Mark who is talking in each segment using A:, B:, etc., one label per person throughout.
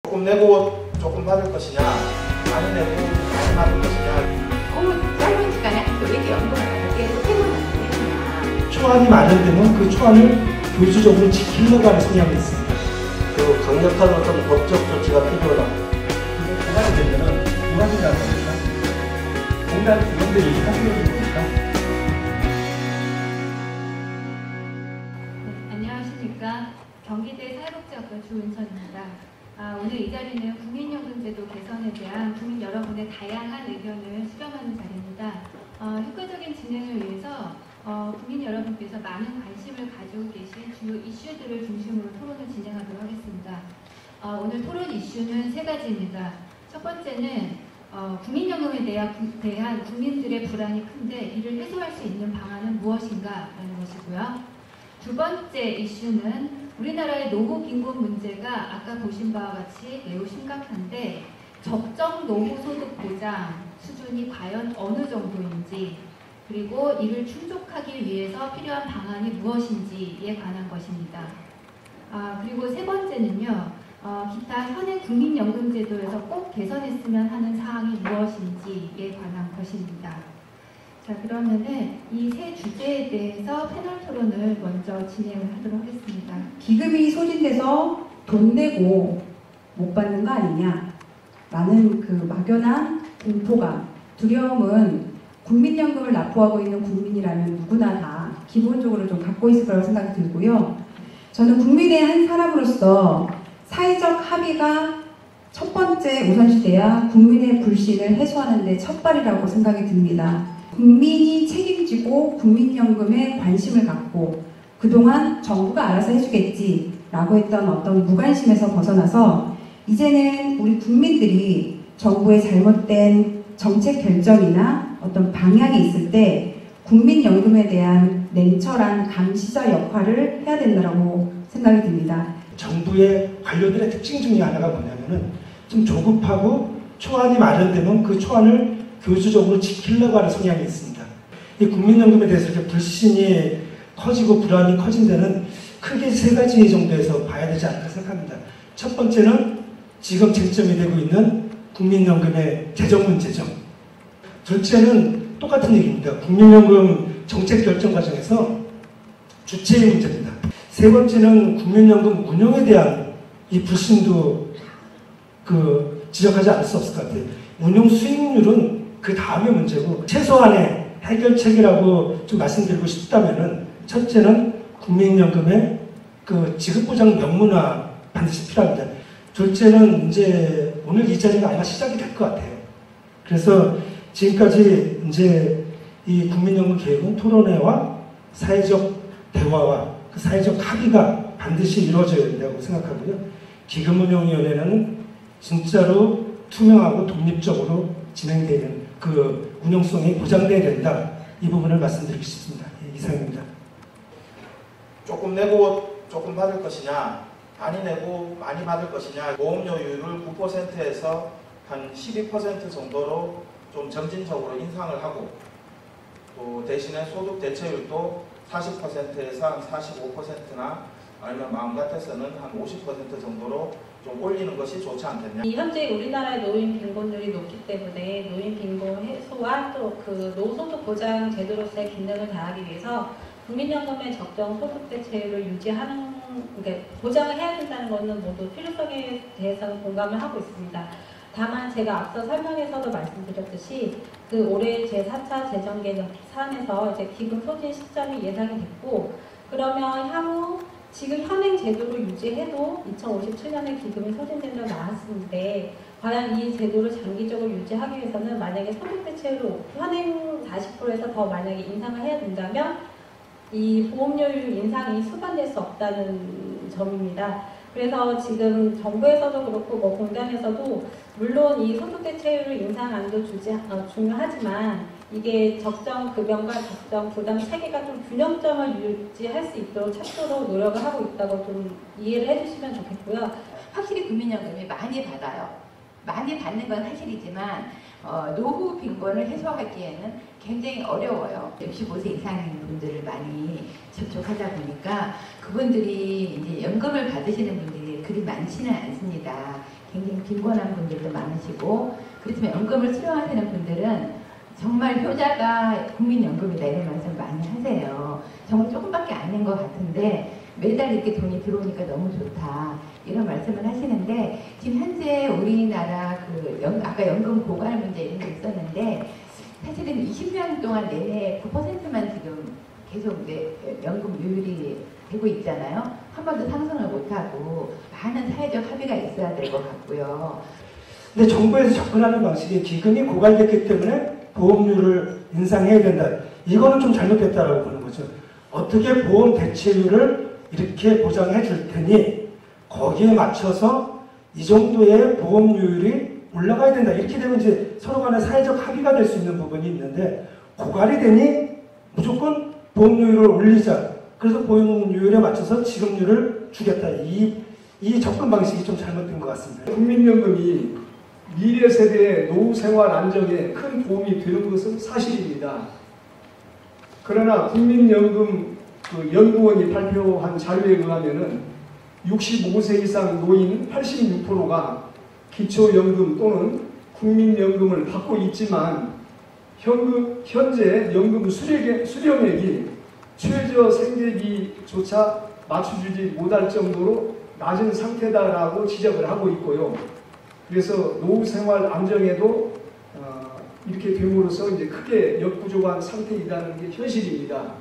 A: 조금 내고 조금 받을 것이냐, 많이 내고 많이 받을 것이냐.
B: 짧은 시간에 왜 이렇게 연금을 받게 해서 퇴근을 되느냐.
A: 초안이 마련되면 그 초안을 교수적으로 지키려고 하는 성향이 있습니다.
C: 그 강력한 어떤 법적 조치가 필요하다.
D: 이게 개발이 되면은 무관이라는 겁니까? 공단 직원들이 사실을 보니까.
E: 안녕하십니까. 경기대 사회복지학과 주은선입니다. 오늘 이 자리는 국민연금제도 개선에 대한 국민 여러분의 다양한 의견을 수렴하는 자리입니다. 효과적인 진행을 위해서 국민 여러분께서 많은 관심을 가지고 계신 주요 이슈들을 중심으로 토론을 진행하도록 하겠습니다. 오늘 토론 이슈는 세 가지입니다. 첫 번째는 국민연금에 대한 국민들의 불안이 큰데 이를 해소할 수 있는 방안은 무엇인가 라는 것이고요. 두 번째 이슈는 우리나라의 노후 빈곤 문제가 아까 보신 바와 같이 매우 심각한데 적정 노후 소득 보장 수준이 과연 어느 정도인지, 그리고 이를 충족하기 위해서 필요한 방안이 무엇인지에 관한 것입니다. 그리고 세 번째는요, 기타 현행 국민연금제도에서 꼭 개선했으면 하는 사항이 무엇인지에 관한 것입니다. 자, 그러면은 이 세 주제에 대해서 패널 토론을 먼저 진행을 하도록 하겠습니다.
F: 기금이 소진돼서 돈 내고 못 받는 거 아니냐 라는 그 막연한 공포감, 두려움은 국민연금을 납부하고 있는 국민이라면 누구나 다 기본적으로 좀 갖고 있을 거라고 생각이 들고요. 저는 국민의 한 사람으로서 사회적 합의가 첫 번째 우선시돼야 국민의 불신을 해소하는 데 첫발이라고 생각이 듭니다. 국민이 책임지고 국민연금에 관심을 갖고 그동안 정부가 알아서 해주겠지 라고 했던 어떤 무관심에서 벗어나서 이제는 우리 국민들이 정부의 잘못된 정책 결정이나 어떤 방향이 있을 때 국민연금에 대한 냉철한 감시자 역할을 해야 된다고 생각이 듭니다.
A: 정부의 관료들의 특징 중에 하나가 뭐냐면은 좀 조급하고 초안이 마련되면 그 초안을 교수적으로 지키려고 하는 성향이 있습니다. 이 국민연금에 대해서 이렇게 불신이 커지고 불안이 커진 데는 크게 세 가지 정도에서 봐야 되지 않을까 생각합니다. 첫 번째는 지금 쟁점이 되고 있는 국민연금의 재정 문제죠. 둘째는 똑같은 얘기입니다. 국민연금 정책 결정 과정에서 주체의 문제입니다. 세 번째는 국민연금 운용에 대한 이 불신도 지적하지 않을 수 없을 것 같아요. 운용 수익률은 그 다음의 문제고, 최소한의 해결책이라고 좀 말씀드리고 싶다면은, 첫째는 국민연금의 그 지급보장 명문화 반드시 필요합니다. 둘째는 이제 오늘 이 자리가 아마 시작이 될 것 같아요. 그래서 지금까지 이제 이 국민연금 계획은 토론회와 사회적 대화와 그 사회적 합의가 반드시 이루어져야 된다고 생각하고요. 기금운용위원회는 진짜로 투명하고 독립적으로 진행되는 그 운영성이 보장돼야 된다. 이 부분을 말씀드리고 싶습니다. 이상입니다.
C: 조금 내고 조금 받을 것이냐, 많이 내고 많이 받을 것이냐. 보험료율을 9%에서 한 12% 정도로 좀 점진적으로 인상을 하고, 또 대신에 소득 대체율도 40%에서 한 45%나 아니면 마음 같아서는 한 50% 정도로 좀 올리는 것이 좋지 않겠냐.
G: 현재 우리나라의 노인 빈곤율이 높기 때문에 노인 빈곤 해소와 또 그 노소득 보장 제도로서의 기능을 다하기 위해서 국민연금의 적정 소득 대체율을 유지하는, 그러니까 보장을 해야 된다는 것은 모두 필요성에 대해서는 공감을 하고 있습니다. 다만 제가 앞서 설명에서도 말씀드렸듯이 그 올해 제4차 재정개정 사안에서 이제 기금 소진 시점이 예상이 됐고, 그러면 향후 지금 현행 제도를 유지해도 2057년에 기금이 소진된다고 나왔는데, 과연 이 제도를 장기적으로 유지하기 위해서는 만약에 소득 대체율을 현행 40%에서 더 만약에 인상을 해야 된다면 이 보험료율 인상이 수반될 수 없다는 점입니다. 그래서 지금 정부에서도 그렇고 공단에서도 물론 이 소득 대체율을 인상안도 중요하지만 이게 적정 급여과 적정 부담 체계가 좀 균형점을 유지할 수 있도록 찾도록 노력을 하고 있다고 좀 이해를 해주시면 좋겠고요.
B: 확실히 국민연금이 많이 받아요. 많이 받는 건 사실이지만 노후 빈곤을 해소하기에는 굉장히 어려워요. 65세 이상인 분들을 많이 접촉하다 보니까 그분들이 이제 연금을 받으시는 분들이 그리 많지는 않습니다. 굉장히 빈곤한 분들도 많으시고, 그렇지만 연금을 수령하시는 분들은 정말 효자가 국민연금이다 이런 말씀 많이 하세요. 정말 조금밖에 안 낸 것 같은데 매달 이렇게 돈이 들어오니까 너무 좋다 이런 말씀을 하시는데, 지금 현재 우리나라 아까 연금 고갈 문제 이런 게 있었는데 사실은 20년 동안 내내 9%만 지금 계속 연금률이 되고 있잖아요. 한 번도 상승을 못하고 많은 사회적 합의가 있어야 될 것 같고요.
A: 근데 정부에서 접근하는 방식이 기금이 고갈됐기 때문에 보험료를 인상해야 된다. 이거는 좀 잘못됐다라고 보는 거죠. 어떻게 보험 대체율을 이렇게 보장해 줄 테니 거기에 맞춰서 이 정도의 보험료율이 올라가야 된다. 이렇게 되면 이제 서로 간에 사회적 합의가 될 수 있는 부분이 있는데, 고갈이 되니 무조건 보험료율을 올리자. 그래서 보험료율에 맞춰서 지급률을 주겠다. 이 접근 방식이 좀 잘못된 것 같습니다.
D: 국민연금이 미래 세대의 노후 생활 안정에 큰 도움이 되는 것은 사실입니다. 그러나 국민연금 연구원이 발표한 자료에 의하면은 65세 이상 노인 86%가 기초연금 또는 국민연금을 받고 있지만 현재 연금 수령액이 최저 생계비조차 맞춰주지 못할 정도로 낮은 상태다라고 지적을 하고 있고요. 그래서 노후 생활 안정에도 이렇게 됨으로써 이제 크게 역부족한 상태이라는 게 현실입니다.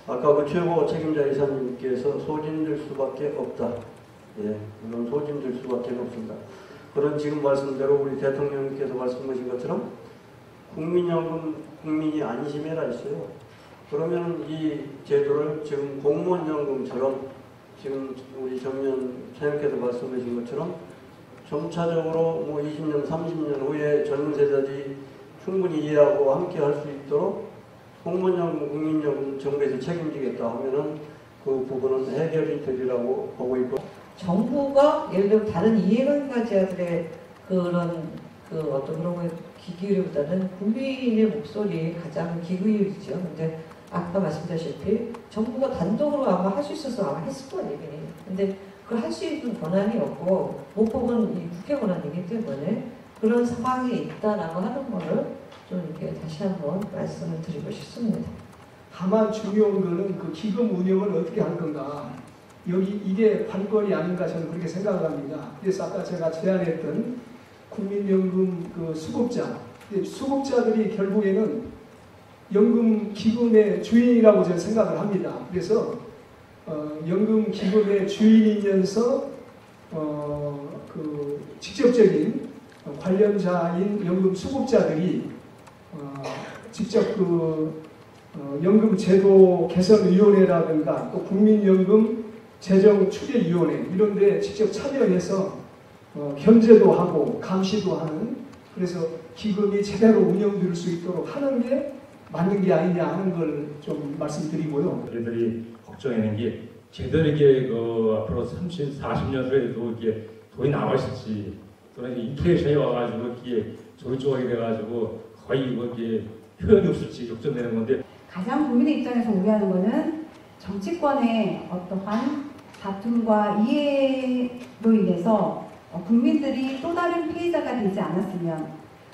H: 아까 최고 책임자 이사님께서 소진될 수밖에 없다. 예, 물론 소진될 수밖에 없습니다. 그런 지금 말씀대로 우리 대통령님께서 말씀하신 것처럼 국민연금 국민이 안심해라 있어요. 그러면 이 제도를 지금 공무원연금처럼 지금 우리 정면 사장님께서 말씀하신 것처럼 점차적으로 20년, 30년 후에 젊은 세대들이 충분히 이해하고 함께 할 수 있도록 공무원연금, 국민연금 정부에서 책임지겠다 하면은 그 부분은 해결이 되리라고 보고 있고,
I: 정부가 예를 들면 다른 이해관계자들의 그런 그런 기기보다는 국민의 목소리에 가장 기울이죠. 근데 아까 말씀드렸다시피 정부가 단독으로 아마 할 수 있어서 아마 했을 거예요. 근데 그걸 할 수 있는 권한이 없고 모법은 이 국회 권한이기 때문에 그런 상황이 있다라고 하는 거를 좀 이렇게 다시 한번 말씀을 드리고 싶습니다.
D: 다만 중요한 거는 그 기금 운영을 어떻게 할 건가. 이게 관건이 아닌가 저는 그렇게 생각을 합니다. 그래서 아까 제가 제안했던 국민연금 수급자들이 결국에는 연금 기금의 주인이라고 저는 생각을 합니다. 그래서 연금 기금의 주인이면서 직접적인 관련자인 연금 수급자들이 직접 연금 제도 개선위원회라든가 또 국민연금 재정추계위원회 이런 데 직접 참여해서 견제도 하고 감시도 하는, 그래서 기금이 제대로 운영될 수 있도록 하는 게 맞는 게 아니냐 하는 걸 좀 말씀드리고요.
J: 저희들이 걱정하는 게 제대로 이게 앞으로 30, 40년 후에도 이게 돈이 남아 있을지, 또는 인플레이션이 와가지고 이게 조기조각이 돼가지고 거의 이게 효용이 없을지 걱정되는 건데,
F: 가장 국민의 입장에서 우려하는 것은 정치권의 어떠한 다툼과 이해로 인해서 국민들이 또 다른 피해자가 되지 않았으면,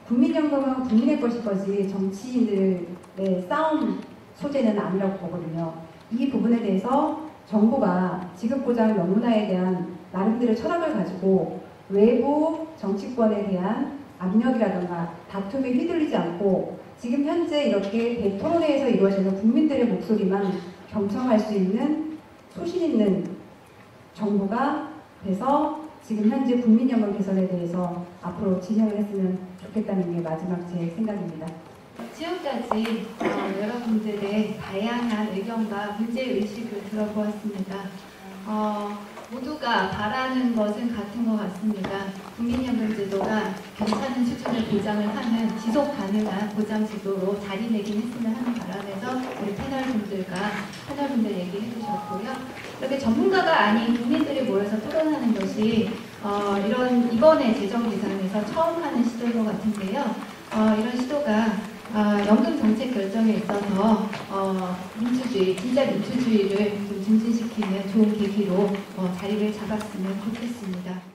F: 국민연금은 국민의 것이 정치인들의 싸움 소재는 아니라고 보거든요. 이 부분에 대해서 정부가 지급보장 명문화에 대한 나름대로 철학을 가지고 외부 정치권에 대한 압력이라든가 다툼에 휘둘리지 않고 지금 현재 이렇게 대토론회에서 이루어지는 국민들의 목소리만 경청할 수 있는 소신 있는 정부가 돼서 지금 현재 국민연금 개선에 대해서 앞으로 진행을 했으면 좋겠다는 게 마지막 제 생각입니다.
E: 지금까지 여러분들의 다양한 의견과 문제의식을 들어보았습니다. 모두가 바라는 것은 같은 것 같습니다. 국민연금 제도가 괜찮은 수준의 보장을 하는 지속 가능한 보장 제도로 자리매김 했으면 하는 바람에서 우리 패널분들 얘기해 주셨고요. 이렇게 전문가가 아닌 국민들이 모여서 토론하는 것이 이번에 재정 개선에서 처음 하는 시도인 것 같은데요. 이런 시도가 연금 정책 결정에 있어서 진짜 민주주의를 좀 증진시키는 좋은 계기로 자리를 잡았으면 좋겠습니다.